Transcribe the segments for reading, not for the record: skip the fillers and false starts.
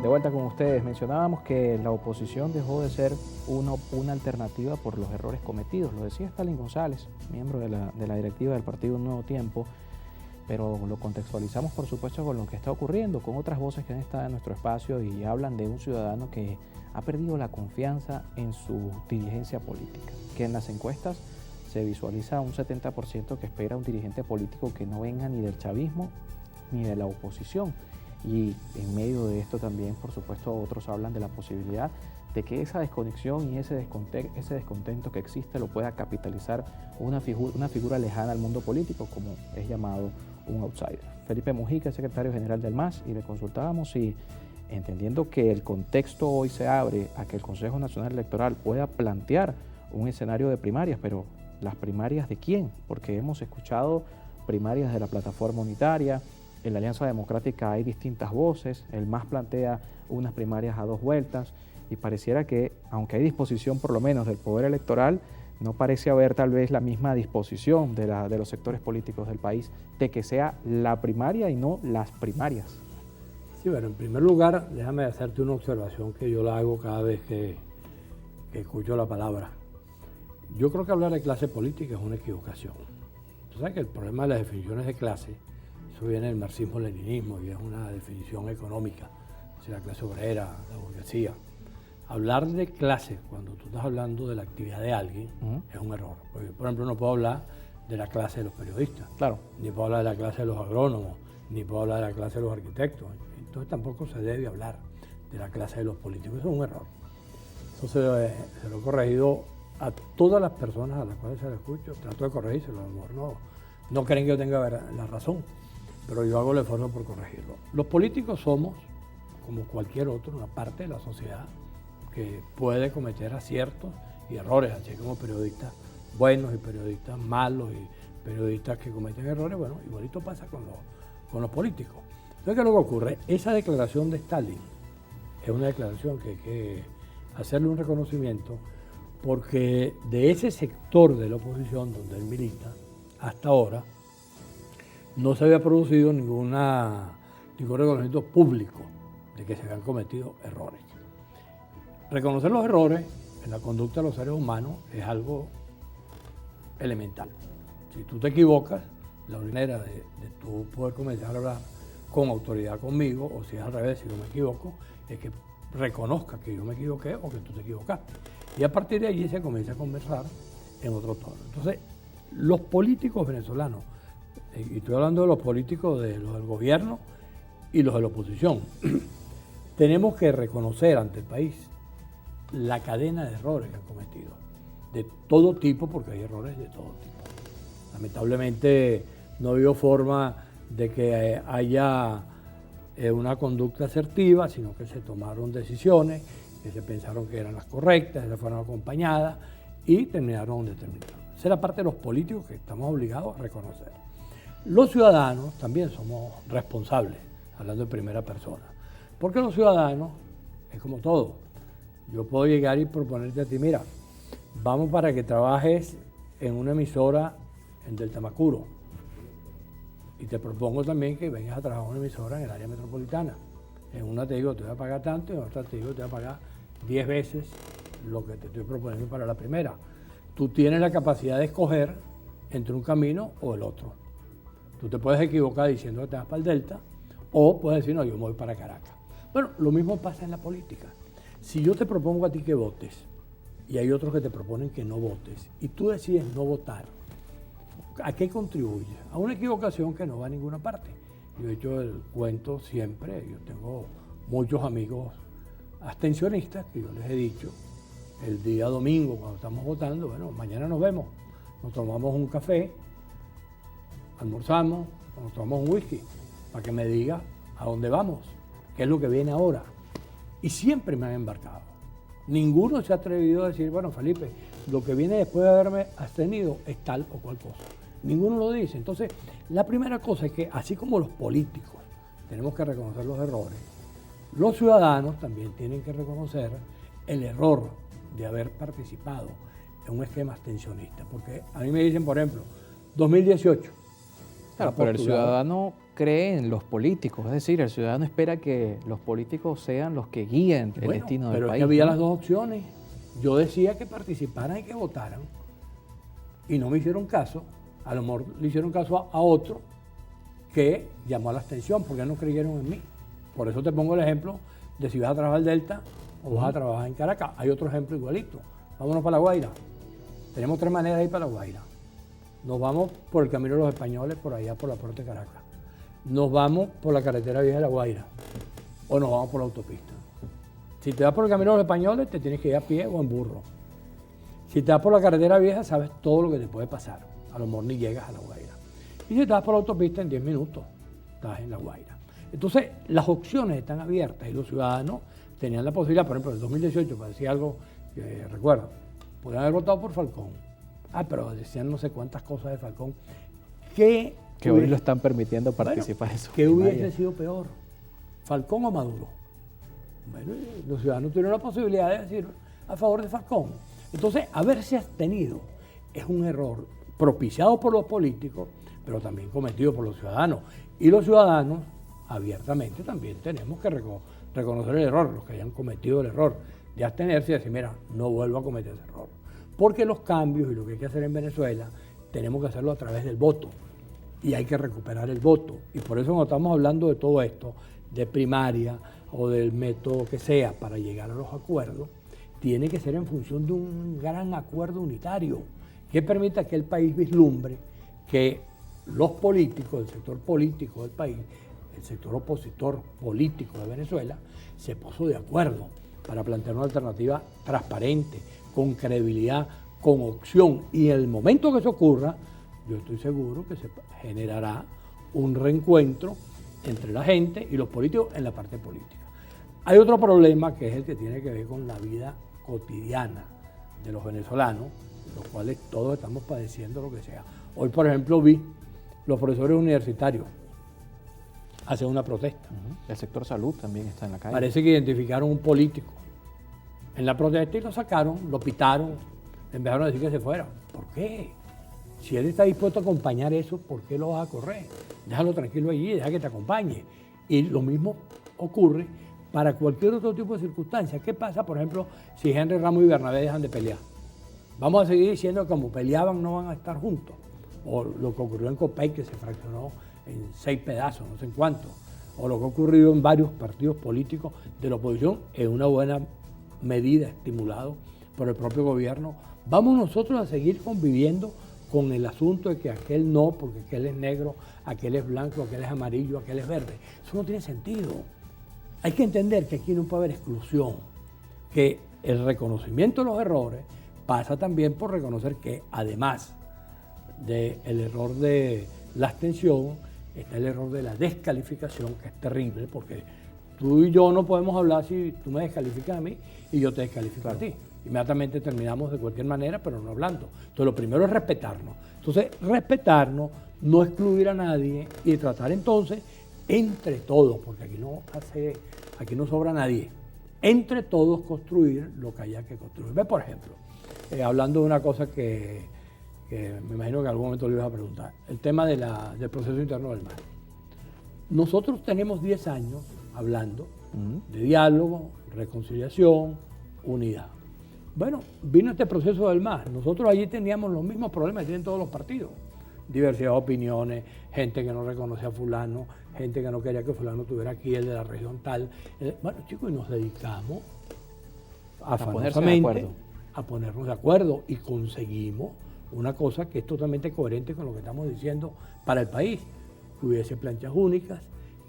De vuelta con ustedes, mencionábamos que la oposición dejó de ser una alternativa por los errores cometidos. Lo decía Stalin González, miembro de la directiva del partido Un Nuevo Tiempo, pero lo contextualizamos por supuesto con lo que está ocurriendo, con otras voces que han estado en nuestro espacio y hablan de un ciudadano que ha perdido la confianza en su dirigencia política, que en las encuestas se visualiza un 70% que espera un dirigente político que no venga ni del chavismo ni de la oposición. Y en medio de esto también, por supuesto, otros hablan de la posibilidad de que esa desconexión y ese descontento que existe lo pueda capitalizar una figura lejana al mundo político, como es llamado un outsider. Felipe Mujica, secretario general del MAS, y le consultábamos si, entendiendo que el contexto hoy se abre a que el Consejo Nacional Electoral pueda plantear un escenario de primarias, pero ¿las primarias de quién? Porque hemos escuchado primarias de la Plataforma Unitaria. En la Alianza Democrática hay distintas voces, el MAS plantea unas primarias a 2 vueltas y pareciera que, aunque hay disposición por lo menos del poder electoral, no parece haber tal vez la misma disposición de los sectores políticos del país de que sea la primaria y no las primarias. Sí, bueno, en primer lugar, déjame hacerte una observación que yo la hago cada vez que escucho la palabra. Yo creo que hablar de clase política es una equivocación. Tú sabes que el problema de las definiciones de clase, eso viene del marxismo-leninismo y es una definición económica, es la clase obrera, la burguesía. Hablar de clase cuando tú estás hablando de la actividad de alguien es un error. Porque, por ejemplo, no puedo hablar de la clase de los periodistas, Claro. Ni puedo hablar de la clase de los agrónomos, ni puedo hablar de la clase de los arquitectos. Entonces tampoco se debe hablar de la clase de los políticos, eso es un error. Entonces se lo he corregido a todas las personas a las cuales se lo escucho, trato de corregírselo, a lo mejor no creen que yo tenga la razón, pero yo hago el esfuerzo por corregirlo. Los políticos somos, como cualquier otro, una parte de la sociedad que puede cometer aciertos y errores, así como periodistas buenos y periodistas malos y periodistas que cometen errores, bueno, igualito pasa con los políticos. Entonces, ¿qué es lo que ocurre? Esa declaración de Stalin es una declaración que hay que hacerle un reconocimiento porque de ese sector de la oposición donde él milita, hasta ahora, no se había producido ningún reconocimiento público de que se habían cometido errores. Reconocer los errores en la conducta de los seres humanos es algo elemental. Si tú te equivocas, la manera de tú poder comenzar a hablar con autoridad conmigo, o si es al revés, si yo me equivoco, es que reconozca que yo me equivoqué o que tú te equivocaste. Y a partir de allí se comienza a conversar en otro tono. Entonces, los políticos venezolanos, y estoy hablando de los políticos de los del gobierno y los de la oposición, tenemos que reconocer ante el país la cadena de errores que han cometido, de todo tipo, porque hay errores de todo tipo. Lamentablemente no veo forma de que haya una conducta asertiva, sino que se tomaron decisiones que se pensaron que eran las correctas, se fueron acompañadas y terminaron donde terminaron. Esa es la parte de los políticos que estamos obligados a reconocer. Los ciudadanos también somos responsables, hablando en primera persona, porque los ciudadanos es como todo. Yo puedo llegar y proponerte a ti, mira, vamos para que trabajes en una emisora en Delta Macuro. Y te propongo también que vengas a trabajar en una emisora en el área metropolitana. En una te digo, te voy a pagar tanto, y en otra te digo, te voy a pagar 10 veces lo que te estoy proponiendo para la primera. Tú tienes la capacidad de escoger entre un camino o el otro. Tú te puedes equivocar diciendo que te vas para el Delta, o puedes decir, no, yo me voy para Caracas. Bueno, lo mismo pasa en la política. Si yo te propongo a ti que votes, y hay otros que te proponen que no votes, y tú decides no votar, ¿a qué contribuye? A una equivocación que no va a ninguna parte. Yo he hecho el cuento siempre, yo tengo muchos amigos abstencionistas que yo les he dicho, el día domingo cuando estamos votando, bueno, mañana nos vemos, nos tomamos un café, almorzamos, nos tomamos un whisky, para que me diga a dónde vamos, qué es lo que viene ahora. Y siempre me han embarcado. Ninguno se ha atrevido a decir, bueno, Felipe, lo que viene después de haberme abstenido es tal o cual cosa. Ninguno lo dice. Entonces, la primera cosa es que, así como los políticos tenemos que reconocer los errores, los ciudadanos también tienen que reconocer el error de haber participado en un esquema abstencionista. Porque a mí me dicen, por ejemplo, 2018. Claro, pero el ciudadano cree en los políticos, es decir, el ciudadano espera que los políticos sean los que guíen el destino del pero país. Pero había ¿no? las dos opciones. Yo decía que participaran y que votaran, y no me hicieron caso. A lo mejor le hicieron caso a otro que llamó a la abstención porque no creyeron en mí. Por eso te pongo el ejemplo de si vas a trabajar en Delta o vas a trabajar en Caracas. Hay otro ejemplo igualito. Vámonos para La Guaira. Tenemos 3 maneras de ir para La Guaira. Nos vamos por el Camino de los Españoles, por allá por la puerta de Caracas. Nos vamos por la carretera vieja de La Guaira o nos vamos por la autopista. Si te vas por el Camino de los Españoles, te tienes que ir a pie o en burro. Si te vas por la carretera vieja, sabes todo lo que te puede pasar. A lo mejor ni llegas a La Guaira. Y si te vas por la autopista, en 10 minutos estás en La Guaira. Entonces, las opciones están abiertas y los ciudadanos tenían la posibilidad, por ejemplo, en el 2018, para decir algo que recuerdo, podían haber votado por Falcón. Pero decían no sé cuántas cosas de Falcón. Que hoy lo están permitiendo participar en su ¿qué hubiese sido peor? ¿Falcón o Maduro? Bueno, los ciudadanos tuvieron la posibilidad de decir a favor de Falcón. Entonces, haberse abstenido es un error propiciado por los políticos, pero también cometido por los ciudadanos. Y los ciudadanos, abiertamente, también tenemos que reconocer el error, los que hayan cometido el error de abstenerse y decir, mira, no vuelvo a cometer ese error. Porque los cambios y lo que hay que hacer en Venezuela, tenemos que hacerlo a través del voto. Y hay que recuperar el voto. Y por eso cuando estamos hablando de todo esto, de primaria o del método que sea para llegar a los acuerdos, tiene que ser en función de un gran acuerdo unitario que permita que el país vislumbre que los políticos, el sector político del país, el sector opositor político de Venezuela, se puso de acuerdo para plantear una alternativa transparente, con credibilidad, con opción. Y en el momento que eso ocurra, yo estoy seguro que se generará un reencuentro entre la gente y los políticos en la parte política. Hay otro problema que es el que tiene que ver con la vida cotidiana de los venezolanos, los cuales todos estamos padeciendo lo que sea. Hoy, por ejemplo, vi los profesores universitarios hacen una protesta. El sector salud también está en la calle. Parece que identificaron un político en la protesta y lo sacaron, lo pitaron, le empezaron a decir que se fuera. ¿Por qué? Si él está dispuesto a acompañar eso, ¿por qué lo vas a correr? Déjalo tranquilo allí, deja que te acompañe. Y lo mismo ocurre para cualquier otro tipo de circunstancia. ¿Qué pasa, por ejemplo, si Henry Ramos y Bernabé dejan de pelear? Vamos a seguir diciendo que como peleaban no van a estar juntos. O lo que ocurrió en Copey, que se fraccionó en 6 pedazos, no sé en cuántos. O lo que ha ocurrido en varios partidos políticos de la oposición, en una buena medida estimulado por el propio gobierno. Vamos nosotros a seguir conviviendo con el asunto de que aquel no, porque aquel es negro, aquel es blanco, aquel es amarillo, aquel es verde. Eso no tiene sentido. Hay que entender que aquí no puede haber exclusión, que el reconocimiento de los errores pasa también por reconocer que además del error de la abstención, está el error de la descalificación, que es terrible, porque tú y yo no podemos hablar si tú me descalificas a mí y yo te descalifico a ti. Inmediatamente terminamos de cualquier manera, pero no hablando. Entonces, lo primero es respetarnos. Entonces, respetarnos, no excluir a nadie y tratar entonces, entre todos, porque aquí no sobra nadie, entre todos construir lo que haya que construir. Ve, por ejemplo, hablando de una cosa que me imagino que en algún momento le ibas a preguntar, el tema del proceso interno del mar. Nosotros tenemos 10 años hablando de diálogo, reconciliación, unidad. Bueno, vino este proceso del MAS. Nosotros allí teníamos los mismos problemas que tienen todos los partidos. Diversidad de opiniones, gente que no reconocía a fulano, gente que no quería que fulano tuviera aquí, el de la región tal. Bueno, chicos, y nos dedicamos afanosamente a ponernos de acuerdo y conseguimos una cosa que es totalmente coherente con lo que estamos diciendo para el país. Que hubiese planchas únicas,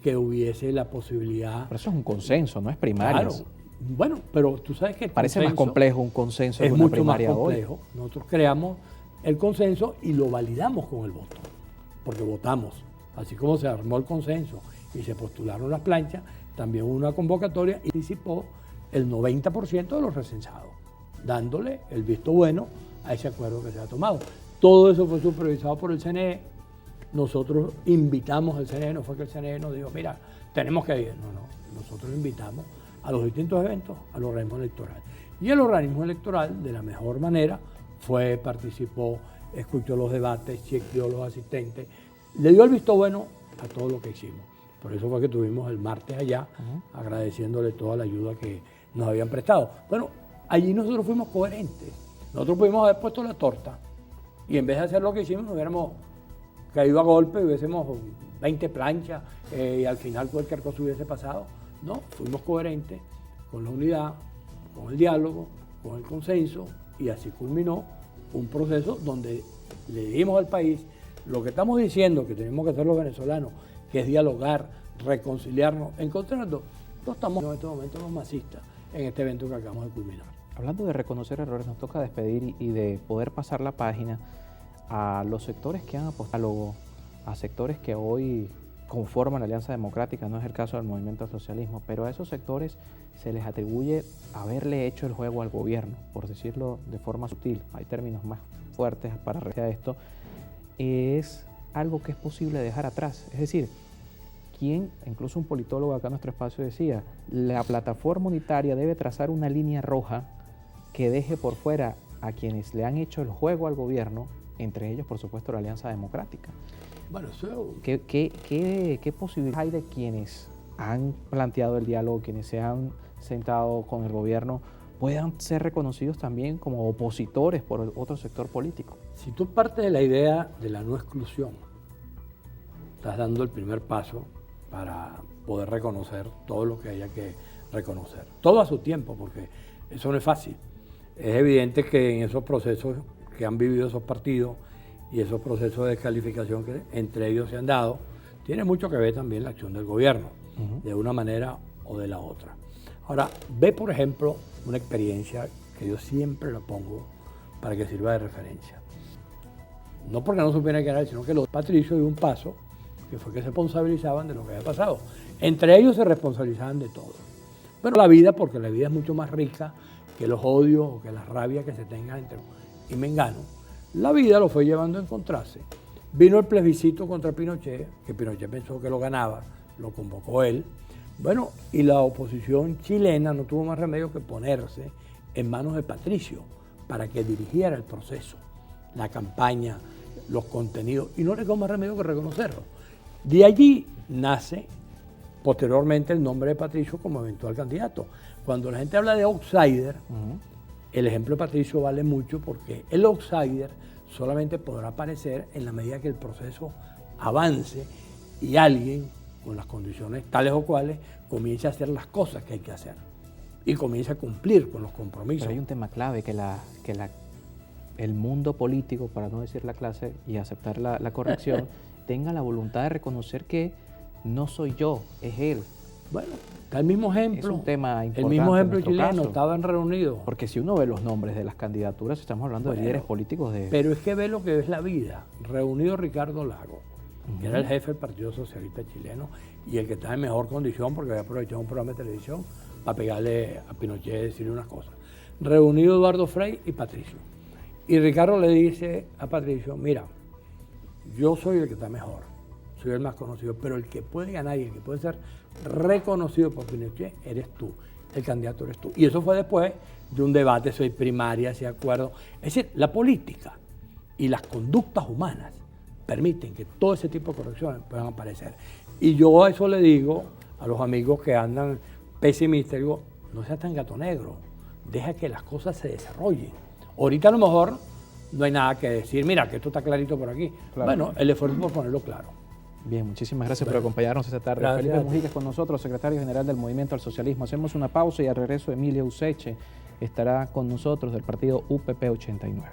que hubiese la posibilidad... Pero eso es un consenso, no es primaria. Claro. Bueno, pero tú sabes que parece más complejo un consenso que una primaria. Es mucho más complejo. Hoy. Nosotros creamos el consenso y lo validamos con el voto, porque votamos. Así como se armó el consenso y se postularon las planchas, también hubo una convocatoria y participó el 90% de los recensados, dándole el visto bueno a ese acuerdo que se ha tomado. Todo eso fue supervisado por el CNE. Nosotros invitamos al CNE, no fue que el CNE nos dijo, mira, tenemos que ir. No, nosotros invitamos a los distintos eventos, al organismo electoral. Y el organismo electoral, de la mejor manera, participó, escuchó los debates, chequeó los asistentes, le dio el visto bueno a todo lo que hicimos. Por eso fue que tuvimos el martes allá, agradeciéndole toda la ayuda que nos habían prestado. Bueno, allí nosotros fuimos coherentes. Nosotros pudimos haber puesto la torta y en vez de hacer lo que hicimos, nos hubiéramos caído a golpe y hubiésemos 20 planchas y al final cualquier cosa hubiese pasado. No, fuimos coherentes con la unidad, con el diálogo, con el consenso y así culminó un proceso donde le dimos al país lo que estamos diciendo que tenemos que hacer los venezolanos, que es dialogar, reconciliarnos, encontrarnos. No estamos en este momento los masistas en este evento que acabamos de culminar. Hablando de reconocer errores, nos toca despedir y de poder pasar la página a los sectores que han apostado, a sectores que hoy conforman la Alianza Democrática, no es el caso del Movimiento al Socialismo, pero a esos sectores se les atribuye haberle hecho el juego al gobierno, por decirlo de forma sutil. Hay términos más fuertes para referirse a esto. Es algo que es posible dejar atrás. Es decir, incluso un politólogo acá en nuestro espacio decía, la plataforma unitaria debe trazar una línea roja que deje por fuera a quienes le han hecho el juego al gobierno, entre ellos, por supuesto, la Alianza Democrática. Bueno, eso... ¿Qué posibilidades hay de quienes han planteado el diálogo, quienes se han sentado con el gobierno, puedan ser reconocidos también como opositores por el otro sector político? Si tú partes de la idea de la no exclusión, estás dando el primer paso para poder reconocer todo lo que haya que reconocer. Todo a su tiempo, porque eso no es fácil. Es evidente que en esos procesos que han vivido esos partidos y esos procesos de descalificación que entre ellos se han dado, tiene mucho que ver también la acción del gobierno, de una manera o de la otra. Ahora, ve por ejemplo una experiencia que yo siempre la pongo para que sirva de referencia. No porque no supieran qué era, sino que los patricios de un paso, que fue que se responsabilizaban de lo que había pasado. Entre ellos se responsabilizaban de todo. Pero la vida, porque la vida es mucho más rica que los odios o que las rabias que se tengan entre y Mengano, la vida lo fue llevando a encontrarse. Vino el plebiscito contra Pinochet, que Pinochet pensó que lo ganaba, lo convocó él. Bueno, y la oposición chilena no tuvo más remedio que ponerse en manos de Patricio para que dirigiera el proceso, la campaña, los contenidos, y no le quedó más remedio que reconocerlo. De allí nace posteriormente el nombre de Patricio como eventual candidato. Cuando la gente habla de outsider, el ejemplo de Patricio vale mucho porque el outsider solamente podrá aparecer en la medida que el proceso avance y alguien con las condiciones tales o cuales comience a hacer las cosas que hay que hacer y comience a cumplir con los compromisos. Pero hay un tema clave, el mundo político, para no decir la clase y aceptar la corrección, tenga la voluntad de reconocer que no soy yo, es él. Bueno, está el mismo ejemplo. Es un tema importante. El mismo ejemplo en chileno, caso, estaban reunidos. Porque si uno ve los nombres de las candidaturas, estamos hablando de líderes políticos de... Pero es que ve lo que es la vida. Reunido Ricardo Lago, que era el jefe del Partido Socialista Chileno y el que está en mejor condición porque había aprovechado un programa de televisión para pegarle a Pinochet y decirle unas cosas. Reunido Eduardo Frei y Patricio. Y Ricardo le dice a Patricio, mira, yo soy el que está mejor, soy el más conocido, pero el que puede ganar y el que puede ser reconocido por Pinochet eres tú, el candidato eres tú. Y eso fue después de un debate sobre primarias y acuerdos. Es decir, la política y las conductas humanas permiten que todo ese tipo de correcciones puedan aparecer. Y yo a eso le digo a los amigos que andan pesimistas, digo, no seas tan gato negro, deja que las cosas se desarrollen. Ahorita a lo mejor no hay nada que decir, mira, que esto está clarito por aquí. Claro. Bueno, el esfuerzo por ponerlo claro. Bien, muchísimas gracias por acompañarnos esta tarde. Gracias. Felipe Mujica con nosotros, secretario general del Movimiento al Socialismo. Hacemos una pausa y al regreso Emilia Useche estará con nosotros del partido UPP 89.